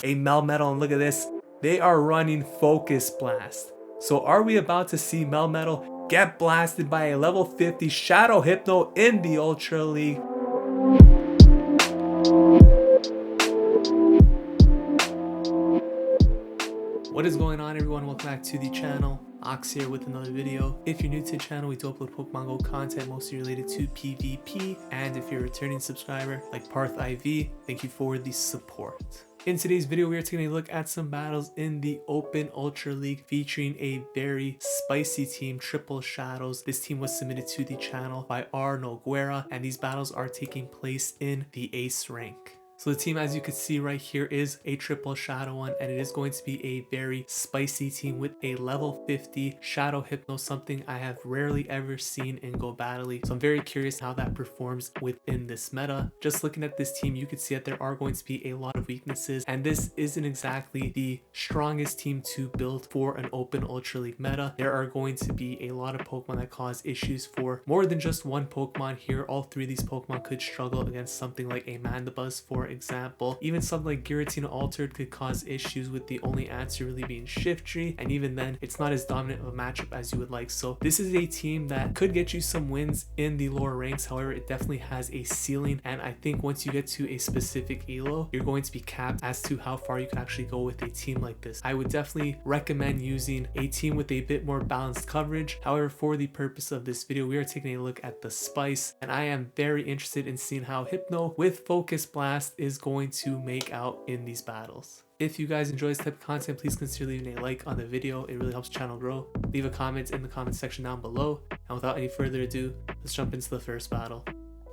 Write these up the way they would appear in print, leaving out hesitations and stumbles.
a Melmetal, and look at this. They are running Focus Blast. So are we about to see Melmetal get blasted by a level 50 Shadow Hypno in the Ultra League? What is going on, everyone? Welcome back to the channel. Ox here with another video. If you're new to the channel, we do upload Pokemon Go content mostly related to PvP, and if you're a returning subscriber like Parth IV, thank you for the support. In today's video, we are taking a look at some battles in the Open Ultra League featuring a very spicy team, Triple Shadows. This team was submitted to the channel by Rnoguera, and these battles are taking place in the Ace rank. So the team, as you can see right here, is a Triple Shadow one, and it is going to be a very spicy team with a level 50 Shadow Hypno, something I have rarely ever seen in Go Battle League. So I'm very curious how that performs within this meta. Just looking at this team, you can see that there are going to be a lot of weaknesses, and this isn't exactly the strongest team to build for an Open Ultra League meta. There are going to be a lot of Pokemon that cause issues for more than just one Pokemon here. All three of these Pokemon could struggle against something like a Mandibuzz, for example. Even something like Giratina Altered could cause issues, with the only answer really being Shiftry, and even then it's not as dominant of a matchup as you would like. So this is a team that could get you some wins in the lower ranks. However, it definitely has a ceiling, and I think once you get to a specific elo, you're going to be capped as to how far you can actually go with a team like this. I would definitely recommend using a team with a bit more balanced coverage. However, for the purpose of this video, we are taking a look at the spice, and I am very interested in seeing how Hypno with Focus Blast is going to make out in these battles. If you guys enjoy this type of content, please consider leaving a like on the video. It really helps the channel grow. Leave a comment in the comment section down below. And without any further ado, let's jump into the first battle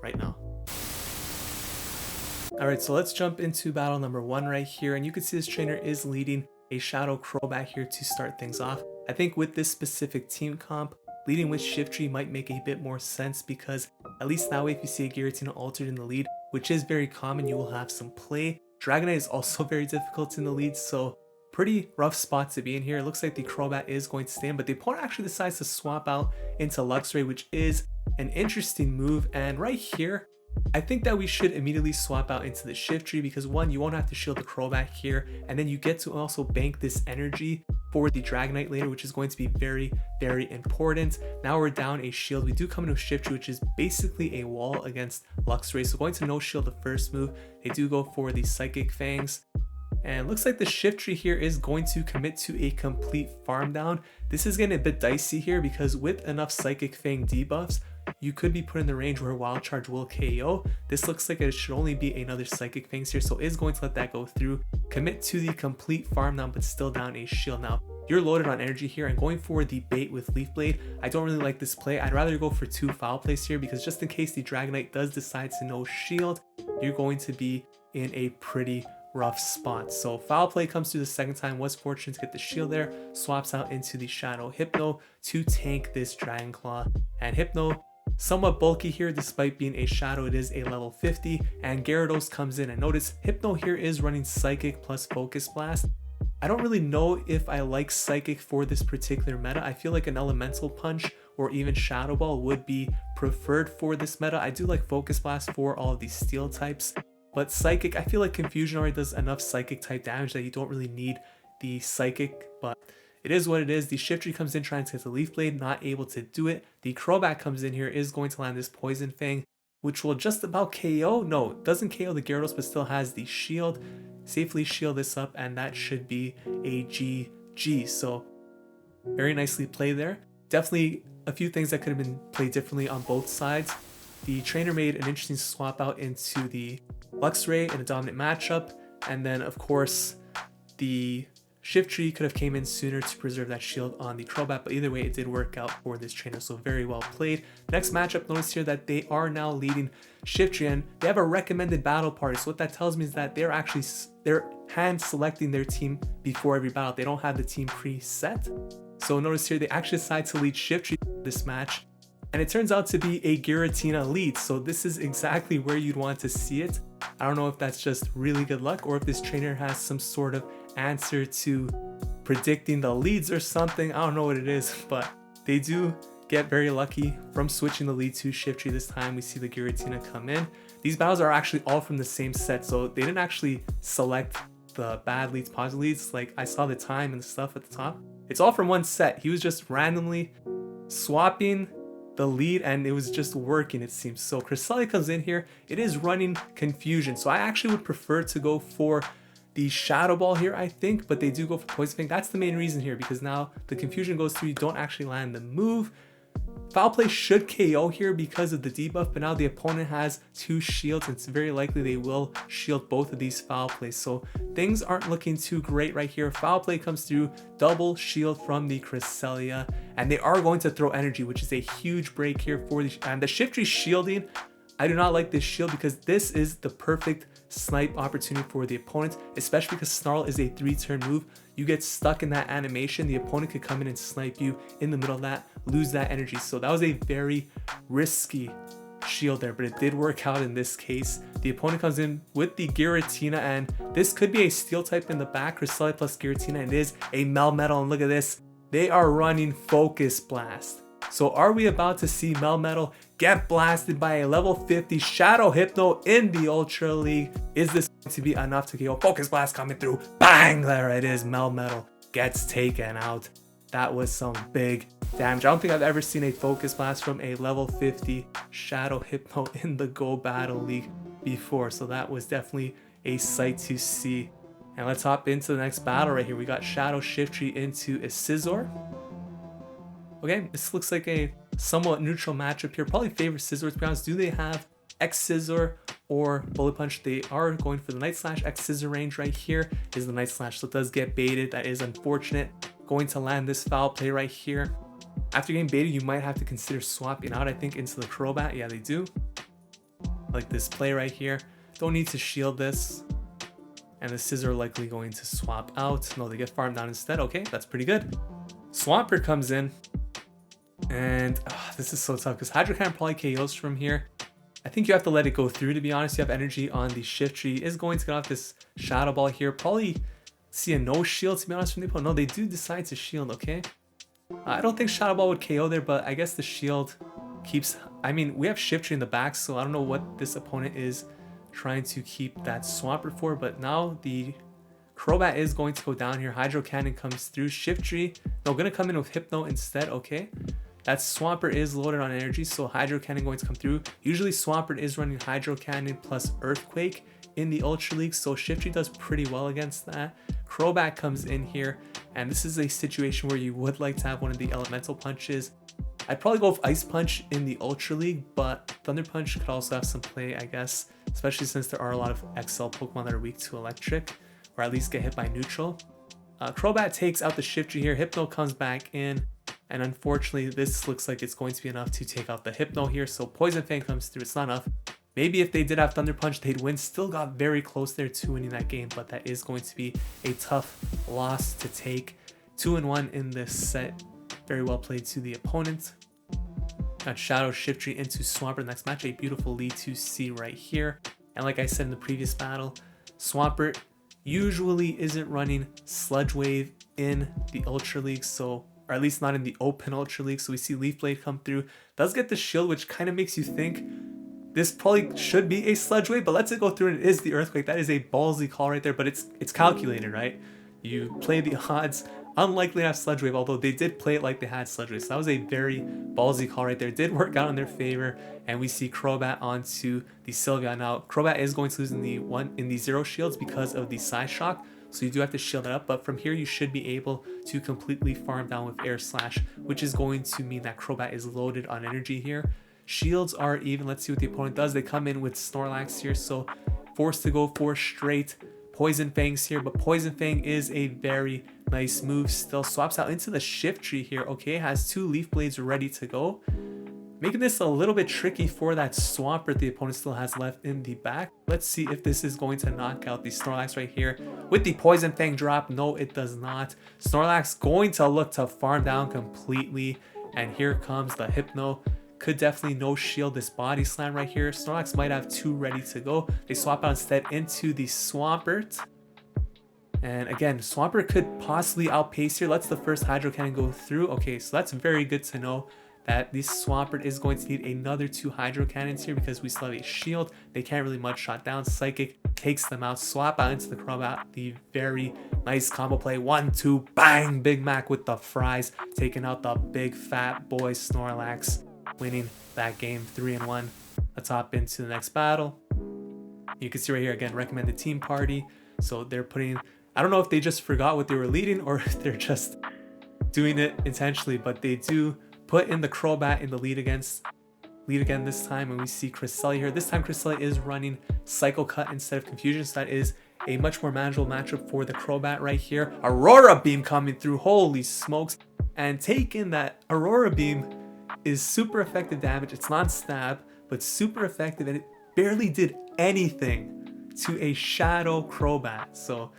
right now. Alright, so let's jump into battle number 1 right here. And you can see this trainer is leading a Shadow Crobat here to start things off. I think with this specific team comp, leading with Shiftry might make a bit more sense, because at least that way, if you see a Giratina Altered in the lead, which is very common, you will have some play. Dragonite is also very difficult in the lead, so pretty rough spot to be in here. It looks like the Crobat is going to stand, but the opponent actually decides to swap out into Luxray, which is an interesting move. And right here, I think that we should immediately swap out into the Shiftry, because one, you won't have to shield the Crobat here, and then you get to also bank this energy for the Dragonite later, which is going to be very, very important. Now we're down a shield. We do come into a Shiftry, which is basically a wall against Luxray, so going to no shield the first move. They do go for the Psychic Fangs, and looks like the Shiftry here is going to commit to a complete farm down. This is getting a bit dicey here, because with enough Psychic Fang debuffs, you could be put in the range where Wild Charge will KO. This looks like it should only be another Psychic Fangs here, so is going to let that go through. Commit to the complete farm down, but still down a shield. Now, you're loaded on energy here, and going for the bait with Leaf Blade, I don't really like this play. I'd rather go for 2 foul plays here, because just in case the Dragonite does decide to no shield, you're going to be in a pretty rough spot. So foul play comes through the second time, was fortunate to get the shield there, swaps out into the Shadow Hypno to tank this Dragon Claw. And Hypno, somewhat bulky here despite being a Shadow, it is a level 50, and Gyarados comes in. And notice Hypno here is running Psychic plus Focus Blast. I don't really know if I like Psychic for this particular meta. I feel like an Elemental Punch or even Shadow Ball would be preferred for this meta. I do like Focus Blast for all of these Steel types, but Psychic, I feel like Confusion already does enough Psychic type damage that you don't really need the Psychic, but it is what it is. The Shiftry comes in trying to get the Leaf Blade, not able to do it. The Crobat comes in here, is going to land this Poison Fang, which will just about KO. No, it doesn't KO the Gyarados, but still has the shield. Safely shield this up, and that should be a GG. So very nicely played there. Definitely a few things that could have been played differently on both sides. The trainer made an interesting swap out into the Luxray in a dominant matchup, and then of course the Shiftry could have came in sooner to preserve that shield on the Crobat, but either way it did work out for this trainer, so very well played. Next matchup, notice here that they are now leading Shiftry, and they have a recommended battle party. So what that tells me is that they're hand selecting their team before every battle. They don't have the team preset. So notice here they actually decide to lead Shiftry this match, and it turns out to be a Giratina lead. So this is exactly where you'd want to see it. I don't know if that's just really good luck, or if this trainer has some sort of answer to predicting the leads or something. I don't know what it is, but they do get very lucky from switching the lead to Shiftry this time. We see the Giratina come in. These battles are actually all from the same set, so they didn't actually select the bad leads, positive leads. Like I saw the time and stuff at the top. It's all from one set. He was just randomly swapping the lead and it was just working, it seems. So Cresselia comes in here. It is running Confusion. So I actually would prefer to go for the Shadow Ball here, I think, but they do go for Poison Fang. That's the main reason here, because now the Confusion goes through, you don't actually land the move. Foul Play should KO here because of the debuff, but now the opponent has 2 shields. It's very likely they will shield both of these Foul Plays. So things aren't looking too great right here. Foul Play comes through, double shield from the Cresselia, and they are going to throw energy, which is a huge break here for the Shiftry shielding. I do not like this shield because this is the perfect snipe opportunity for the opponent, especially because Snarl is a 3-turn move. You get stuck in that animation, the opponent could come in and snipe you in the middle of that, lose that energy. So that was a very risky shield there, but it did work out in this case. The opponent comes in with the Giratina, and this could be a steel type in the back. Cresselia plus Giratina, and it is a Melmetal, and look at this. They are running Focus Blast. So are we about to see Melmetal get blasted by a level 50 Shadow Hypno in the Ultra League? Is this going to be enough to KO? Focus Blast coming through. Bang! There it is. Melmetal gets taken out. That was some big damage. I don't think I've ever seen a Focus Blast from a level 50 Shadow Hypno in the Go Battle League before. So that was definitely a sight to see. And let's hop into the next battle right here. We got Shadow Shiftry into a Scizor. Okay, this looks like a somewhat neutral matchup here. Probably favor Scizor, to be honest. Do they have X Scizor or Bullet Punch? They are going for the Night Slash. X Scizor range right here is the Night Slash, so it does get baited. That is unfortunate. Going to land this Foul Play right here. After getting baited, you might have to consider swapping out, I think, into the Crobat. Yeah, they do. Like this play right here. Don't need to shield this. And the Scizor likely going to swap out. No, they get farmed down instead. Okay, that's pretty good. Swampert comes in. And this is so tough because Hydro Cannon probably KOs from here. I think you have to let it go through, to be honest. You have energy on the Shiftry. Is going to get off this Shadow Ball here. Probably see a no shield, to be honest, from the opponent. No, they do decide to shield, okay? I don't think Shadow Ball would KO there, but I guess the shield keeps... I mean, we have Shiftry in the back, so I don't know what this opponent is trying to keep that Swampert for, but now the Crobat is going to go down here. Hydro Cannon comes through. Shiftry, no, gonna come in with Hypno instead, okay? That Swampert is loaded on energy, so Hydro Cannon going to come through. Usually Swampert is running Hydro Cannon plus Earthquake in the Ultra League, so Shiftry does pretty well against that. Crobat comes in here, and this is a situation where you would like to have one of the Elemental Punches. I'd probably go with Ice Punch in the Ultra League, but Thunder Punch could also have some play, I guess, especially since there are a lot of XL Pokemon that are weak to Electric, or at least get hit by neutral. Crobat takes out the Shiftry here. Hypno comes back in. And unfortunately, this looks like it's going to be enough to take out the Hypno here. So Poison Fang comes through. It's not enough. Maybe if they did have Thunder Punch, they'd win. Still got very close there to winning that game, but that is going to be a tough loss to take. 2-1 in this set. Very well played to the opponent. Got Shadow Shiftry into Swampert next match. A beautiful lead to see right here. And like I said in the previous battle, Swampert usually isn't running Sludge Wave in the Ultra League, so... or at least not in the open Ultra League. So we see Leaf Blade come through. Does get the shield, which kind of makes you think this probably should be a Sludge Wave, but lets it go through and it is the Earthquake. That is a ballsy call right there, but it's calculated, right? You play the odds. Unlikely to have Sludge Wave, although they did play it like they had Sludge Wave. So that was a very ballsy call right there. It did work out in their favor, and we see Crobat onto the Sylveon. Now, Crobat is going to lose in the 0 shields because of the Psy Shock. So you do have to shield it up, but from here you should be able to completely farm down with Air Slash, which is going to mean that Crobat is loaded on energy here. Shields are even. Let's see what the opponent does. They come in with Snorlax here, so forced to go for straight Poison Fangs here, but Poison Fang is a very nice move. Still swaps out into the Shiftry here. Okay, has 2 Leaf Blades ready to go. Making this a little bit tricky for that Swampert the opponent still has left in the back. Let's see if this is going to knock out the Snorlax right here with the Poison Fang drop. No, it does not. Snorlax going to look to farm down completely. And here comes the Hypno. Could definitely no shield this Body Slam right here. Snorlax might have 2 ready to go. They swap out instead into the Swampert. And again, Swampert could possibly outpace here. Let's the first Hydro Cannon go through. Okay, so that's very good to know. that this Swampert is going to need another 2 Hydro Cannons here because we still have a shield. They can't really Mud Shot down. Psychic takes them out. Swap out into the Crobat. The very nice combo play. 1, 2, bang! Big Mac with the fries. Taking out the big fat boy Snorlax. Winning that game 3-1. Let's hop into the next battle. You can see right here again, recommended team party. So they're putting, I don't know if they just forgot what they were leading or if they're just doing it intentionally, but they do put in the Crobat in the lead again this time, and we see Cresselia here. This time Cresselia is running Cycle Cut instead of Confusion, so that is a much more manageable matchup for the Crobat right here. Aurora Beam coming through, holy smokes, and taking that Aurora Beam is super effective damage. It's non-stab, but super effective, and it barely did anything to a Shadow Crobat. So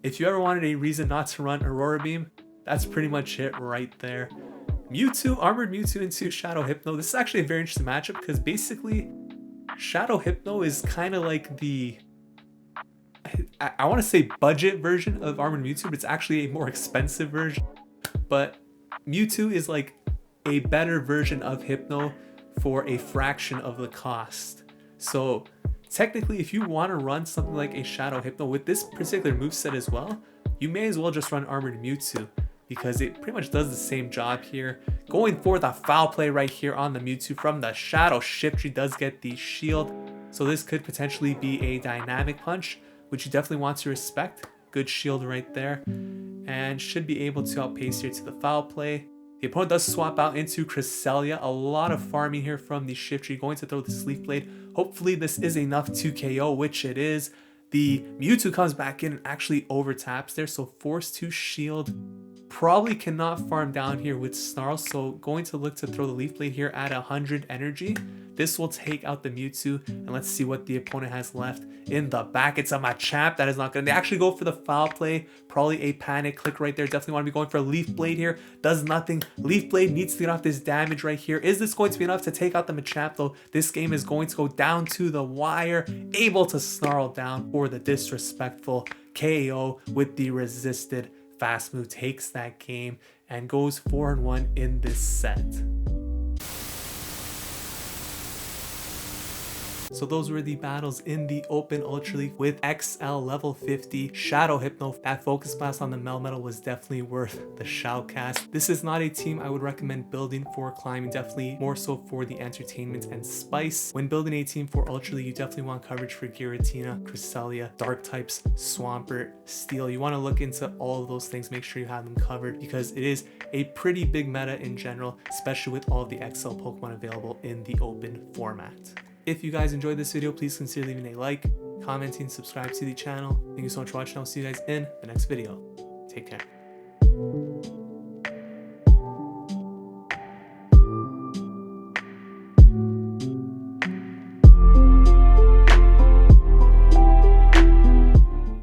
if you ever wanted a reason not to run Aurora Beam, that's pretty much it right there. Mewtwo, Armored Mewtwo into Shadow Hypno. This is actually a very interesting matchup because basically Shadow Hypno is kind of like the, I want to say budget version of Armored Mewtwo, but it's actually a more expensive version. But Mewtwo is like a better version of Hypno for a fraction of the cost. So technically, if you want to run something like a Shadow Hypno with this particular moveset as well, you may as well just run Armored Mewtwo because it pretty much does the same job here. Going for the foul play right here on the Mewtwo from the Shadow Shiftry does get the shield. So this could potentially be a dynamic punch, which you definitely want to respect. Good shield right there. And should be able to outpace here to the foul play. The opponent does swap out into Cresselia. A lot of farming here from the Shiftry. Going to throw the Sleep Blade. Hopefully this is enough to KO, which it is. The Mewtwo comes back in and actually overtaps there. So forced to shield. Probably cannot farm down here with Snarl. So going to look to throw the Leaf Blade here at 100 energy. This will take out the Mewtwo. And let's see what the opponent has left in the back. It's a Machamp. That is not good. They actually go for the foul play. Probably a panic click right there. Definitely want to be going for a Leaf Blade here. Does nothing. Leaf Blade needs to get off this damage right here. Is this going to be enough to take out the Machamp though? This game is going to go down to the wire. Able to Snarl down for the disrespectful KO with the resisted fast move. Takes that game and goes 4-1 in this set. So those were the battles in the Open Ultra League with XL level 50 Shadow Hypno. That Focus Blast on the Melmetal was definitely worth the shoutcast. This is not a team I would recommend building for climbing, definitely more so for the entertainment and spice. When building a team for Ultra League, you definitely want coverage for Giratina, Cresselia, Dark types, Swampert, Steel. You want to look into all of those things, make sure you have them covered because it is a pretty big meta in general, especially with all of the XL Pokemon available in the open format. If you guys enjoyed this video, please consider leaving a like, commenting, subscribe to the channel. Thank you so much for watching. I'll see you guys in the next video. Take care.